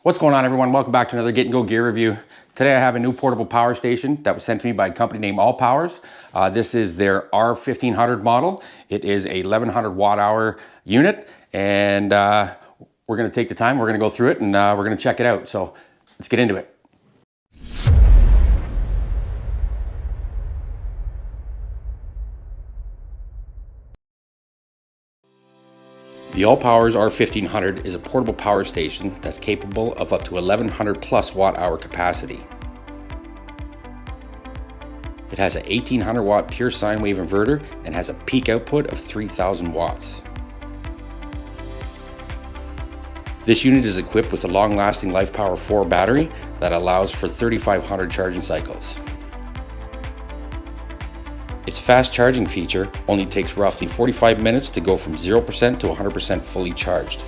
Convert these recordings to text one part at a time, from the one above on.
What's going on, everyone? Welcome back to another Get and Go gear review. Today I have a new portable power station that was sent to me by a company named Allpowers. This is their R1500 model. It is a 1100 watt hour unit, and we're going to take the time, we're going to go through it, and we're going to check it out. So let's get into it. The Allpowers R1500 is a portable power station that's capable of up to 1100 plus watt hour capacity. It has an 1800 watt pure sine wave inverter and has a peak output of 3000 watts. This unit is equipped with a long-lasting Allpowers 4 battery that allows for 3500 charging cycles. Its fast charging feature only takes roughly 45 minutes to go from 0% to 100% fully charged.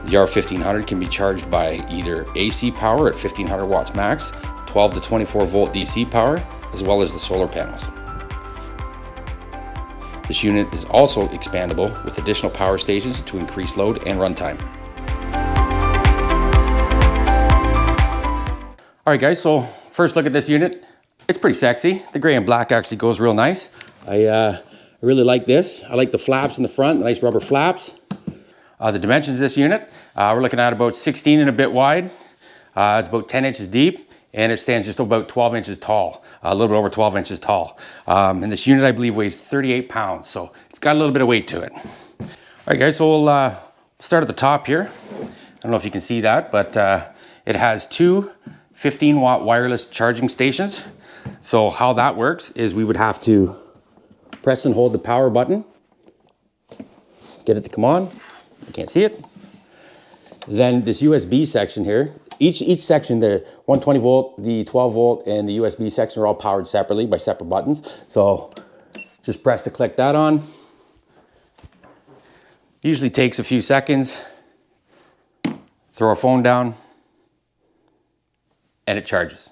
The R1500 can be charged by either AC power at 1500 watts max, 12 to 24 volt DC power, as well as the solar panels. This unit is also expandable with additional power stations to increase load and runtime. Alright guys, so first look at this unit. It's pretty sexy. The gray and black actually goes real nice. I really like this. I like the flaps in the front, the nice rubber flaps. The dimensions of this unit, we're looking at about 16 and a bit wide. It's about 10 inches deep, and it stands just about 12 inches tall, a little bit over 12 inches tall. And this unit, I believe, weighs 38 pounds, so it's got a little bit of weight to it. All right, guys, so we'll start at the top here. I don't know if you can see that, but it has two 15 watt wireless charging stations. So how that works is we would have to press and hold the power button, get it to come on. You can't see it. Then this USB section here, each section, the 120 volt, the 12 volt, and the USB section are all powered separately by separate buttons. So just press to click that on. Usually takes a few seconds. Throw our phone down, and it charges.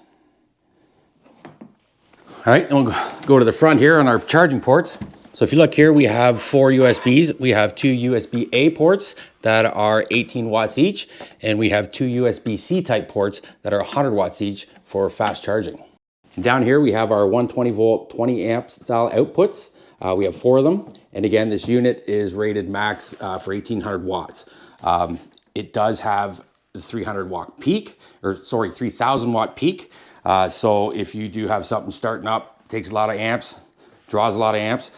All right, and we'll go to the front here on our charging ports. So if you look here, we have 4 USBs. We have 2 USB-A ports that are 18 watts each, and we have 2 USB-C type ports that are 100 watts each for fast charging. And down here, we have our 120 volt, 20 amp style outputs. We have 4 of them. And again, this unit is rated max for 1800 watts. It does have the 300 watt peak, or sorry, 3000 watt peak. So if you do have something starting up, takes a lot of amps, draws a lot of amps,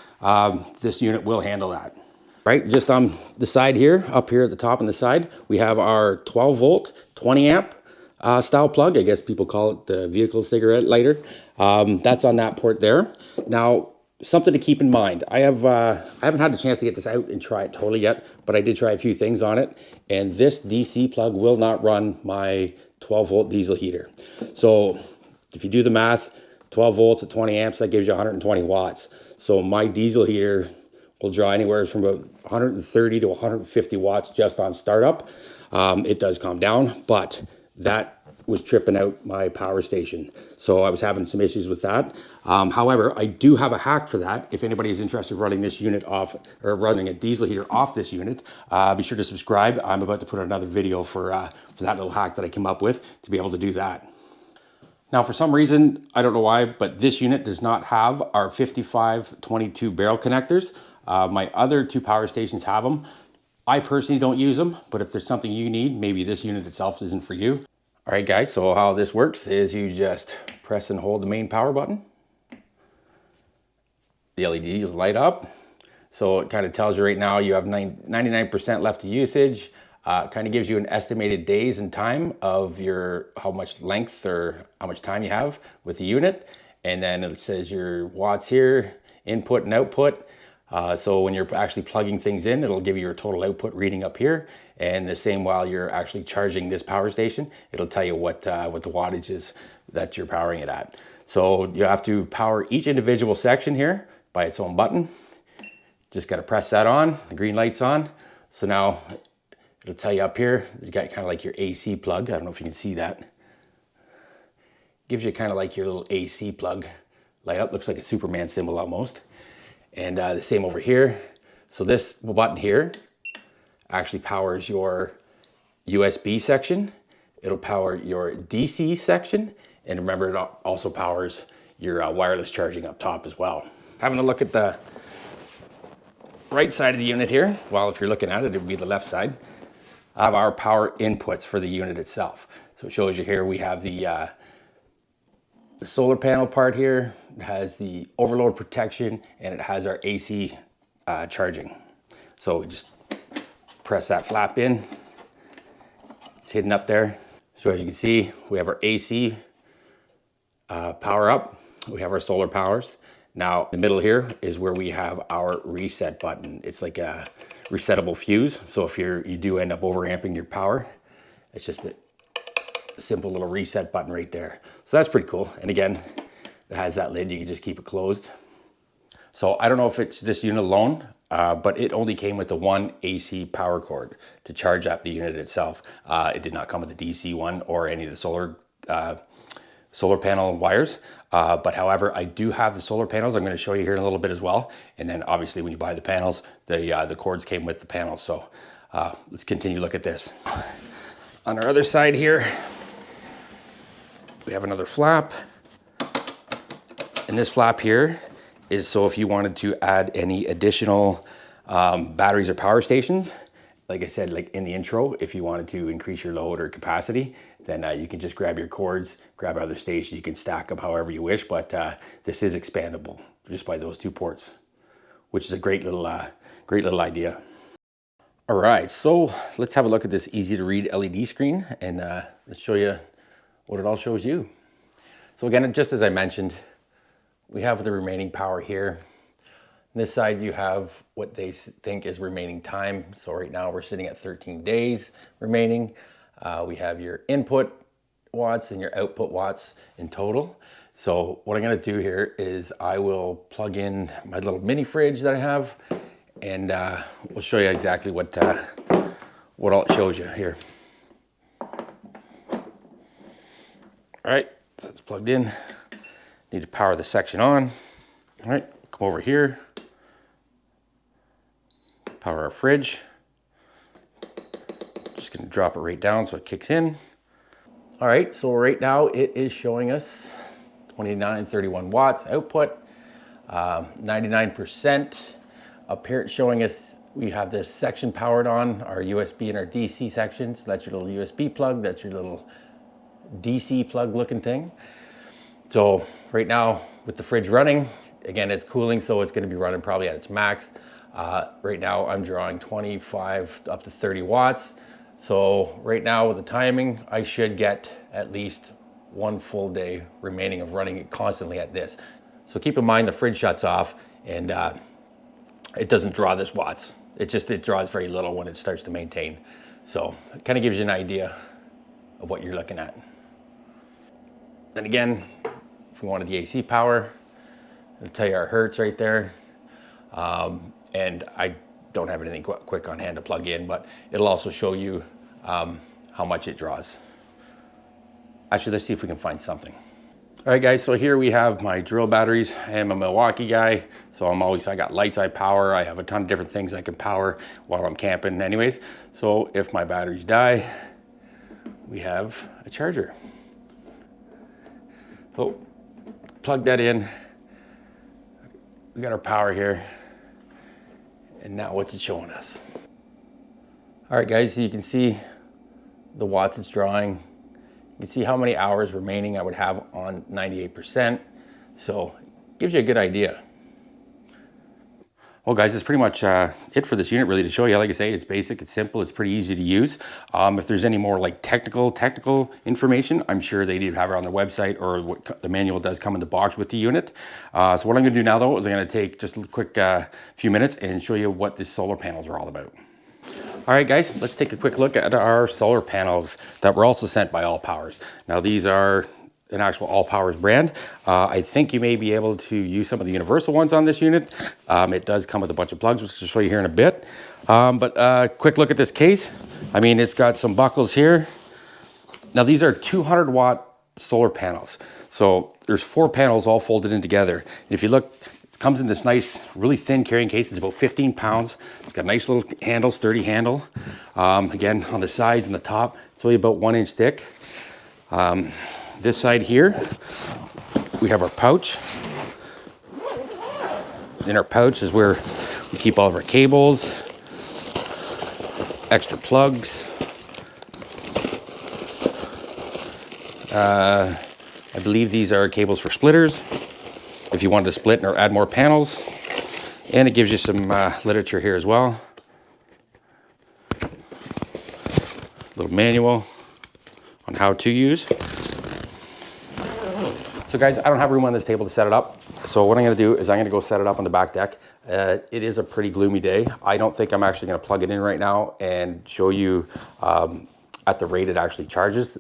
this unit will handle that. Right, just on the side here, up here at the top on the side, we have our 12 volt, 20 amp style plug. I guess people call it the vehicle cigarette lighter. That's on that port there. Now, something to keep in mind. I haven't had a chance to get this out and try it totally yet, but I did try a few things on it, and this DC plug will not run my 12 volt diesel heater. So if you do the math, 12 volts at 20 amps, that gives you 120 watts. So my diesel heater will draw anywhere from about 130 to 150 watts just on startup. It does calm down, but that was tripping out my power station. So I was having some issues with that. However, I do have a hack for that. If anybody is interested in running this unit off, or running a diesel heater off this unit, be sure to subscribe. I'm about to put another video for that little hack that I came up with to be able to do that. Now, for some reason, I don't know why, but this unit does not have our 5522 barrel connectors. My other 2 power stations have them. I personally don't use them, but if there's something you need, maybe this unit itself isn't for you. All right, guys, so how this works is you just press and hold the main power button. The LED will light up. So it kind of tells you right now you have 99% left of usage. Kind of gives you an estimated days and time of how much length or how much time you have with the unit. And then it says your watts here, input and output. So when you're actually plugging things in, it'll give you your total output reading up here. And the same while you're actually charging this power station, it'll tell you what the wattage is that you're powering it at. So you have to power each individual section here by its own button. Just got to press that on, the green light's on. So now it'll tell you up here, you got kind of like your AC plug. I don't know if you can see that. Gives you kind of like your little AC plug light up. Looks like a Superman symbol almost. And the same over here. So this button here actually powers your USB section, it'll power your DC section, and remember, it also powers your wireless charging up top as well. Having a look at the right side of the unit here, well, if you're looking at it, it would be the left side. I have our power inputs for the unit itself. So it shows you here, we have the solar panel part here. It has the overload protection, and it has our AC charging. So we just press that flap in. It's hidden up there. So as you can see, we have our AC power up. We have our solar powers. Now, in the middle here is where we have our reset button. It's like a resettable fuse. So if you do end up overamping your power, it's just a simple little reset button right there. So that's pretty cool. And again, it has that lid. You can just keep it closed. So I don't know if it's this unit alone, but it only came with the one AC power cord to charge up the unit itself. It did not come with the DC one or any of the solar panel wires. But however, I do have the solar panels. I'm going to show you here in a little bit as well. And then obviously when you buy the panels, the cords came with the panels. So let's continue to look at this. On our other side here, we have another flap. And this flap here is so if you wanted to add any additional batteries or power stations, like I said, like in the intro, if you wanted to increase your load or capacity, then you can just grab your cords, grab other stations. You can stack them however you wish, but this is expandable just by those two ports, which is a great little idea. All right, so let's have a look at this easy to read LED screen, and let's show you what it all shows you. So again, just as I mentioned, we have the remaining power here. On this side, you have what they think is remaining time. So right now we're sitting at 13 days remaining. We have your input watts and your output watts in total. So what I'm gonna do here is I will plug in my little mini fridge that I have, and we'll show you exactly what all it shows you here. All right, so it's plugged in. Need to power the section on. All right, come over here. Power our fridge. Just gonna drop it right down so it kicks in. All right, so right now it is showing us 2931 watts output, 99%. Up here it's showing us we have this section powered on, our USB and our DC sections. So that's your little USB plug, that's your little DC plug looking thing. So right now with the fridge running, again, it's cooling, so it's gonna be running probably at its max. Right now I'm drawing 25 up to 30 watts. So right now with the timing, I should get at least one full day remaining of running it constantly at this. So keep in mind the fridge shuts off and it doesn't draw this watts. It draws very little when it starts to maintain. So it kind of gives you an idea of what you're looking at. Then again, if we wanted the AC power, it'll tell you our hertz right there. And I don't have anything quick on hand to plug in, but it'll also show you how much it draws. Actually, let's see if we can find something. All right, guys, so here we have my drill batteries. I am a Milwaukee guy, so I got lights I power. I have a ton of different things I can power while I'm camping anyways. So if my batteries die, we have a charger. So plug that in. We got our power here. And now what's it showing us? All right, guys, so you can see the watts it's drawing. You can see how many hours remaining I would have on 98%. So it gives you a good idea. Well, guys, that's pretty much it for this unit, really, to show you. Like I say, it's basic, it's simple, it's pretty easy to use. If there's any more like technical information, I'm sure they do have it on their website, or what the manual does come in the box with the unit. So what I'm gonna do now, though, is I'm gonna take just a quick few minutes and show you what the solar panels are all about. All right, guys, let's take a quick look at our solar panels that were also sent by Allpowers. Now, these are an actual Allpowers brand. I think you may be able to use some of the universal ones on this unit. It does come with a bunch of plugs, which I'll show you here in a bit. But quick look at this case. I mean, it's got some buckles here. Now, these are 200 watt solar panels. So there's 4 panels all folded in together. And if you look, comes in this nice, really thin carrying case. It's about 15 pounds. It's got a nice little handle, sturdy handle. Again, on the sides and the top, it's only about 1 inch thick. This side here, we have our pouch. In our pouch is where we keep all of our cables, extra plugs. I believe these are cables for splitters, if you wanted to split or add more panels. And it gives you some literature here as well. Little manual on how to use. So guys, I don't have room on this table to set it up. So what I'm gonna do is I'm gonna go set it up on the back deck. It is a pretty gloomy day. I don't think I'm actually gonna plug it in right now and show you at the rate it actually charges.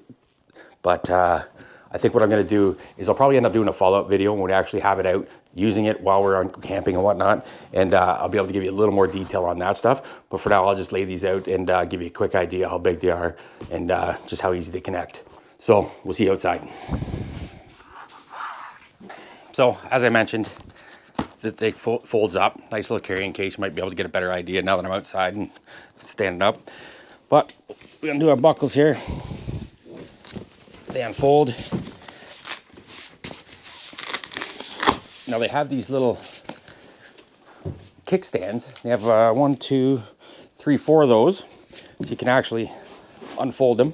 But I think what I'm gonna do is I'll probably end up doing a follow-up video when we actually have it out, using it while we're on camping and whatnot. And I'll be able to give you a little more detail on that stuff. But for now, I'll just lay these out and give you a quick idea how big they are and just how easy they connect. So we'll see you outside. So as I mentioned, the thing folds up. Nice little carrying case. You might be able to get a better idea now that I'm outside and standing up. But we're gonna do our buckles here. They unfold. Now they have these little kickstands. They have 1, 2, 3, 4 of those. So you can actually unfold them.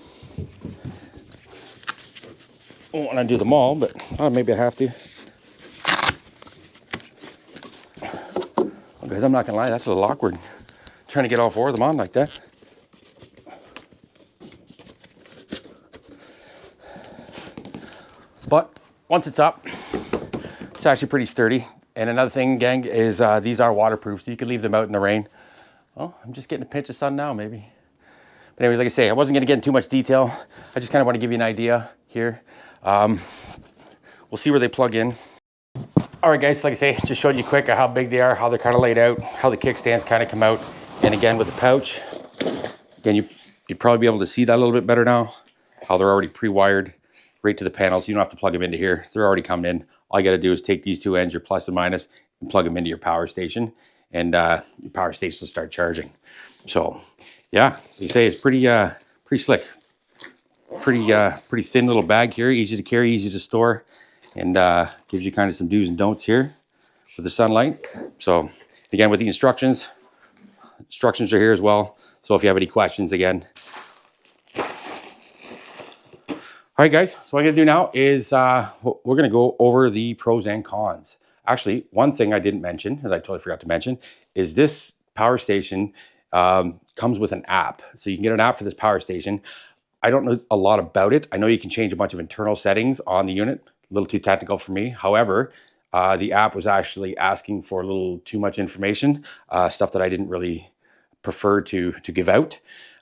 I don't want to do them all, but maybe I have to. Well, guys, I'm not gonna lie, that's a little awkward. Trying to get all 4 of them on like that. But once it's up, it's actually pretty sturdy. And another thing, gang, is these are waterproof, so you can leave them out in the rain. Oh, I'm just getting a pinch of sun now, maybe. But anyways, like I say, I wasn't gonna get into too much detail. I just kind of want to give you an idea here. We'll see where they plug in. All right, guys, like I say, just showed you quick how big they are, how they're kind of laid out, how the kickstands kind of come out. And again, with the pouch, again, you'd probably be able to see that a little bit better now, how they're already pre-wired right to the panels. You don't have to plug them into here. They're already coming in. All you got to do is take these 2 ends, your plus and minus, and plug them into your power station, and your power station will start charging. So, yeah, you say it's pretty slick, pretty thin little bag here, easy to carry, easy to store, and gives you kind of some do's and don'ts here with the sunlight. So, again, with the instructions are here as well. So if you have any questions, again. All right, guys, so what I'm gonna do now is we're gonna go over the pros and cons. Actually, one thing I didn't mention, that I totally forgot to mention, is this power station comes with an app. So you can get an app for this power station. I don't know a lot about it. I know you can change a bunch of internal settings on the unit. A little too technical for me. However, the app was actually asking for a little too much information, stuff that I didn't really prefer to give out.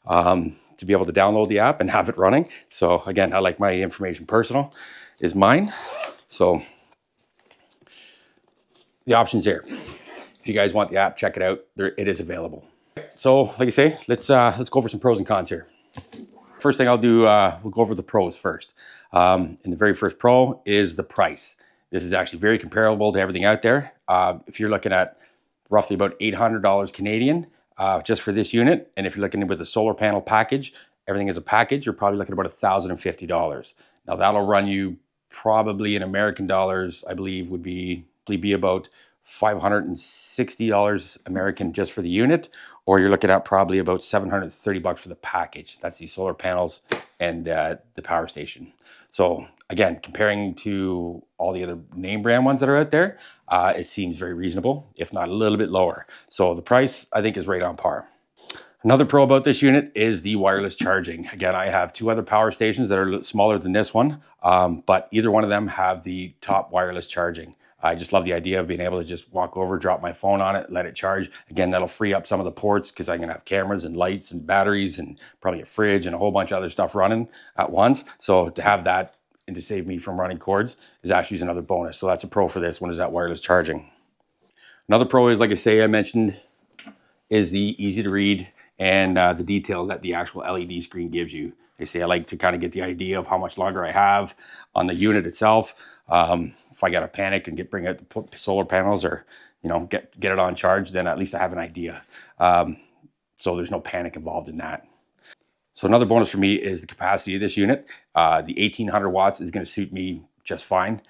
To be able to download the app and have it running. So again, I like my information personal is mine. So the option's there. If you guys want the app, check it out. It is available. So like I say, let's go over some pros and cons here. First thing I'll do, we'll go over the pros first. And the very first pro is the price. This is actually very comparable to everything out there. If you're looking at roughly about $800 Canadian, just for this unit. And if you're looking with a solar panel package, everything is a package, you're probably looking at about $1,050. Now that'll run you probably in American dollars, I believe would be about $560 American just for the unit, or you're looking at probably about $730 for the package. That's the solar panels and the power station. So again, comparing to all the other name brand ones that are out there, it seems very reasonable, if not a little bit lower. So the price, I think, is right on par. Another pro about this unit is the wireless charging. Again, I have 2 other power stations that are smaller than this one, but either one of them have the top wireless charging. I just love the idea of being able to just walk over, drop my phone on it, let it charge. Again, that'll free up some of the ports because I can have cameras and lights and batteries and probably a fridge and a whole bunch of other stuff running at once. So to have that and to save me from running cords is actually another bonus. So that's a pro for this one, is that wireless charging. Another pro is, like I mentioned, is the easy to read and the detail that the actual LED screen gives you. They say I like to kind of get the idea of how much longer I have on the unit itself. If I got to panic and bring out the solar panels, or get it on charge, then at least I have an idea. So there's no panic involved in that. So another bonus for me is the capacity of this unit. The 1800 watts is going to suit me just fine.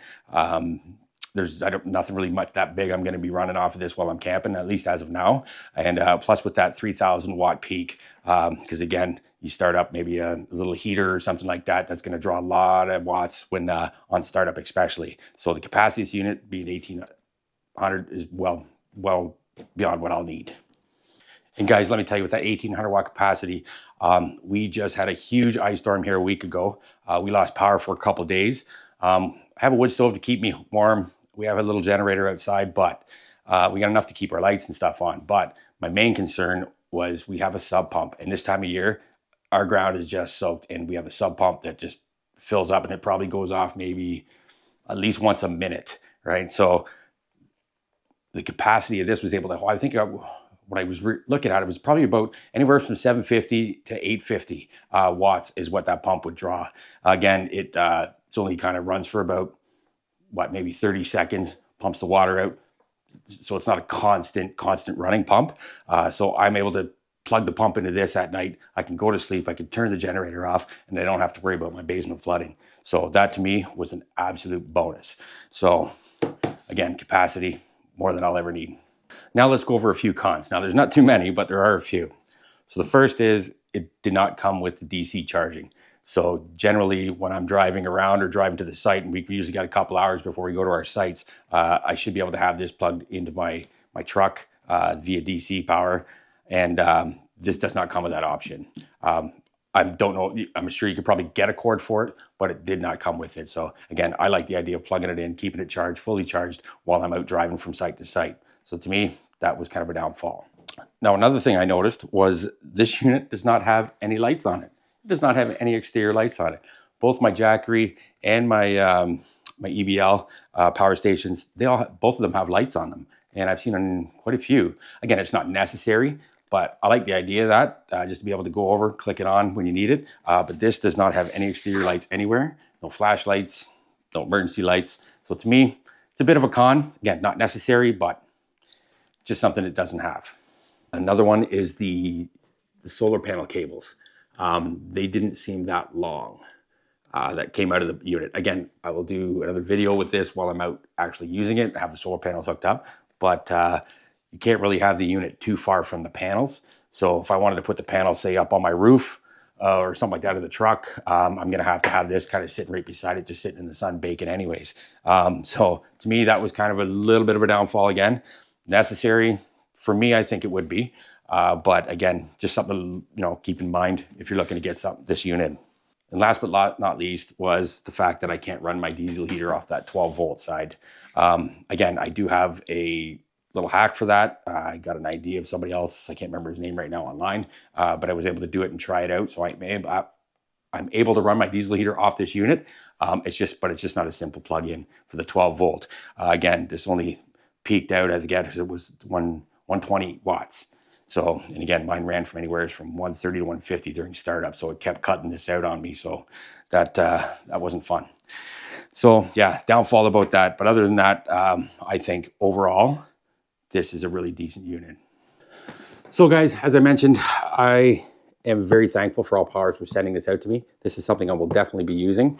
There's nothing really much that big I'm going to be running off of this while I'm camping, at least as of now. And plus with that 3000 watt peak, because again, you start up maybe a little heater or something like that, that's going to draw a lot of watts when on startup especially. So the capacity of this unit being 1800 is well beyond what I'll need. And guys, let me tell you, with that 1800 watt capacity, we just had a huge ice storm here a week ago. We lost power for a couple of days. I have a wood stove to keep me warm. We have a little generator outside, but we got enough to keep our lights and stuff on. But my main concern was we have a sub pump, and this time of year, our ground is just soaked, and we have a sub pump that just fills up, and it probably goes off maybe at least once a minute, right? So the capacity of this was able to, I think when I was looking at it, was probably about anywhere from 750 to 850 watts is what that pump would draw. Again, it's only kind of runs for about, maybe 30 seconds, pumps the water out. So it's not a constant running pump. So I'm able to plug the pump into this at night. I can go to sleep, I can turn the generator off, and I don't have to worry about my basement flooding. So that to me was an absolute bonus. So again, capacity, more than I'll ever need. Now let's go over a few cons. Now there's not too many, but there are a few. So the first is it did not come with the DC charging. So generally when I'm driving around or driving to the site, and we usually got a couple hours before we go to our sites, I should be able to have this plugged into my truck via DC power. And this does not come with that option. I don't know, I'm sure you could probably get a cord for it, but it did not come with it. So again, I like the idea of plugging it in, keeping it charged, fully charged while I'm out driving from site to site. So to me, that was kind of a downfall. Now, another thing I noticed was this unit does not have any lights on it. It does not have any exterior lights on it. Both my Jackery and my my EBL power stations, both of them have lights on them. And I've seen on quite a few. Again, it's not necessary, but I like the idea of that, just to be able to go over, click it on when you need it. But this does not have any exterior lights anywhere. No flashlights, no emergency lights. So to me, it's a bit of a con. Again, not necessary, but just something it doesn't have. Another one is the solar panel cables. They didn't seem that long that came out of the unit. Again, I will do another video with this while I'm out actually using it, have the solar panels hooked up, but you can't really have the unit too far from the panels. So if I wanted to put the panels, say, up on my roof or something like that of the truck, I'm gonna have to have this kind of sitting right beside it, just sitting in the sun baking anyways. So to me, that was kind of a little bit of a downfall again. Necessary for me, I think it would be, but again, just something to keep in mind if you're looking to get this unit. And last but not least was the fact that I can't run my diesel heater off that 12 volt side. Again, I do have a little hack for that. I got an idea of somebody else, I can't remember his name right now online, but I was able to do it and try it out. So I'm able to run my diesel heater off this unit. It's just not a simple plug-in for the 12 volt. Again, this only peaked out as it was 120 watts. So, and again, mine ran from anywhere from 130 to 150 during startup. So it kept cutting this out on me. So that wasn't fun. So yeah, downfall about that. But other than that, I think overall, this is a really decent unit. So guys, as I mentioned, I am very thankful for Allpowers for sending this out to me. This is something I will definitely be using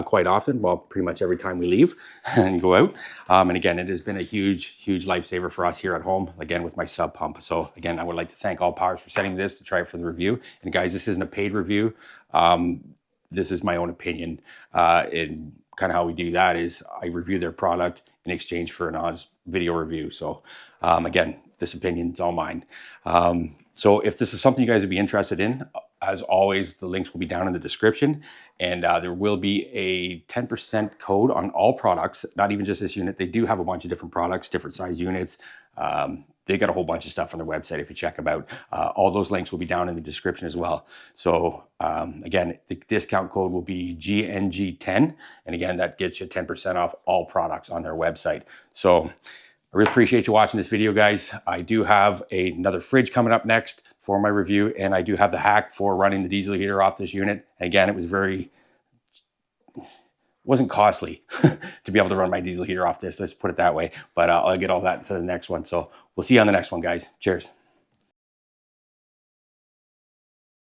quite often, well, pretty much every time we leave and go out. And again, it has been a huge lifesaver for us here at home, again, with my sub pump. So again, I would like to thank Allpowers for sending this to try it for the review. And guys, this isn't a paid review. This is my own opinion. And kind of how we do that is I review their product in exchange for an honest video review. So again, this opinion is all mine. So if this is something you guys would be interested in, as always, the links will be down in the description, and there will be a 10% code on all products, not even just this unit. They do have a bunch of different products, different size units. They got a whole bunch of stuff on their website if you check them out. All those links will be down in the description as well. So again, the discount code will be GNG10. And again, that gets you 10% off all products on their website. So I really appreciate you watching this video, guys. I do have another fridge coming up next. for my review. And I do have the hack for running the diesel heater off this unit. And again, it was wasn't costly to be able to run my diesel heater off this. Let's put it that way. But I'll get all that to the next one. So we'll see you on the next one, guys. Cheers.